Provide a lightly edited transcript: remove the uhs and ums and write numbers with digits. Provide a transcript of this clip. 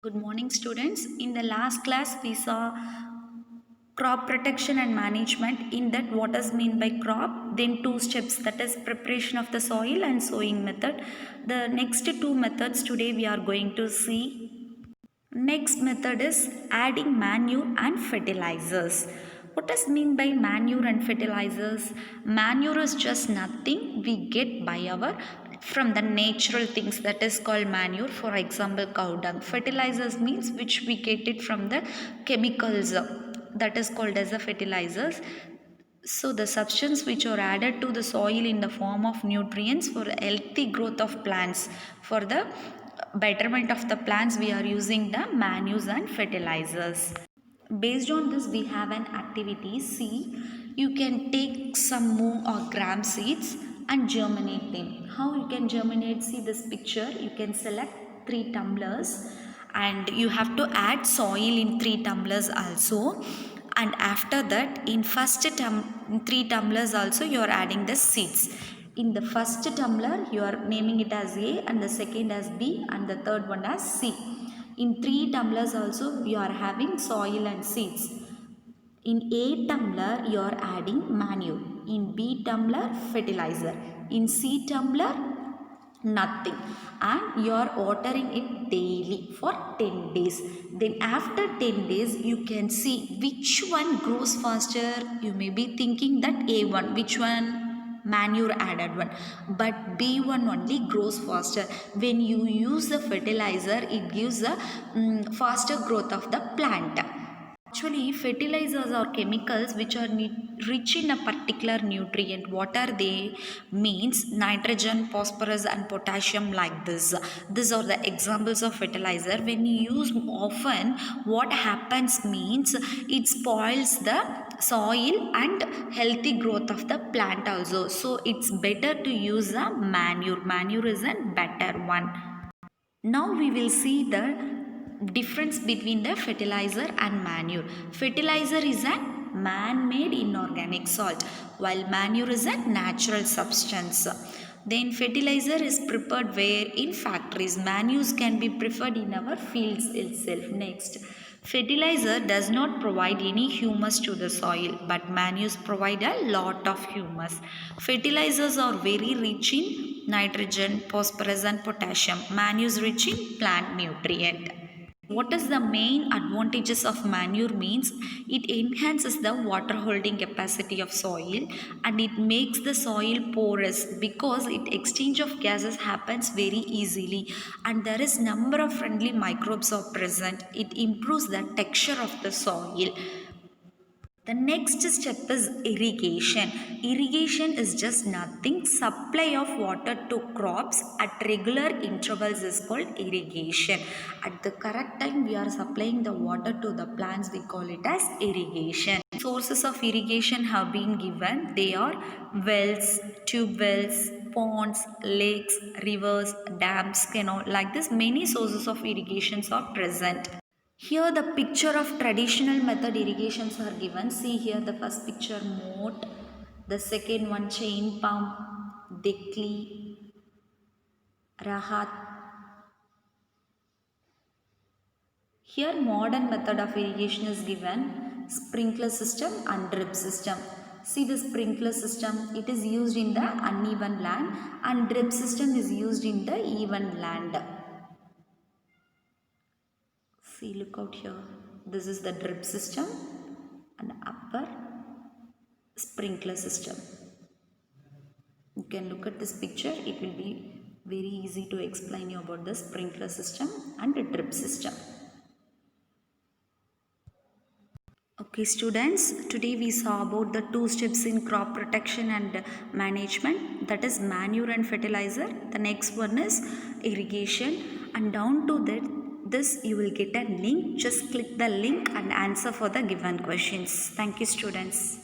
Good morning, students. In the last class, we saw crop protection and management. In that, what is mean by crop? Then two steps, that is preparation of the soil and sowing method. The next two methods today we are going to see. Next method is adding manure and fertilizers. What does mean by manure and fertilizers? Manure is just nothing we get by our from the natural things, that is called manure. For example, cow dung. Fertilizers means which we get it from the chemicals, that is called as the fertilizers. So the substance which are added to the soil in the form of nutrients for healthy growth of plants, for the betterment of the plants, we are using the manures and fertilizers. Based on this, we have an activity. See, you can take some moong or gram seeds and germinate them. How you can germinate? See this picture. You can select 3 tumblers and you have to add soil in 3 tumblers also. And after that, in first 3 tumblers also you are adding the seeds. In the first tumbler, you are naming it as A, and the second as B, and the third one as C. In 3 tumblers also you are having soil and seeds. In A tumbler you are adding manure. In B tumbler fertilizer. In C tumbler nothing, and you are watering it daily for 10 days. Then after 10 days you can see which one grows faster. You may be thinking that A1, which one? Manure added one, but B1 only grows faster. When you use the fertilizer, it gives a faster growth of the plant. Actually, fertilizers are chemicals which are rich in a particular nutrient. What are they? Means nitrogen, phosphorus and potassium, like this. These are the examples of fertilizer. When you use often, what happens means it spoils the soil and healthy growth of the plant also. So it's better to use a manure. Manure is a better one. Now we will see the difference between the fertilizer and manure. Fertilizer is a man-made inorganic salt, while manure is a natural substance. Then fertilizer is prepared where? In factories. Manures can be preferred in our fields itself. Next, fertilizer does not provide any humus to the soil, but manures provide a lot of humus. Fertilizers are very rich in nitrogen, phosphorus and potassium. Manures rich in plant nutrient. What is the main advantages of manure? Means it enhances the water holding capacity of soil and it makes the soil porous because it exchange of gases happens very easily, and there is number of friendly microbes are present. It improves the texture of the soil. The next step is irrigation. Irrigation is just nothing. Supply of water to crops at regular intervals is called irrigation. At the correct time we are supplying the water to the plants. We call it as irrigation. Sources of irrigation have been given. They are wells, tube wells, ponds, lakes, rivers, dams, canal. Like this, many sources of irrigations are present. Here the picture of traditional method irrigations are given. See here the first picture moat, the second one chain pump, Dekli, Rahat. Here modern method of irrigation is given, sprinkler system and drip system. See the sprinkler system, it is used in the uneven land, and drip system is used in the even land. See, look out here. This is the drip system and upper sprinkler system. You can look at this picture. It will be very easy to explain you about the sprinkler system and the drip system. Okay students, today we saw about the 2 steps in crop protection and management, that is manure and fertilizer. The next one is irrigation, and down to that this you will get a link. Just click the link and answer for the given questions. Thank you students.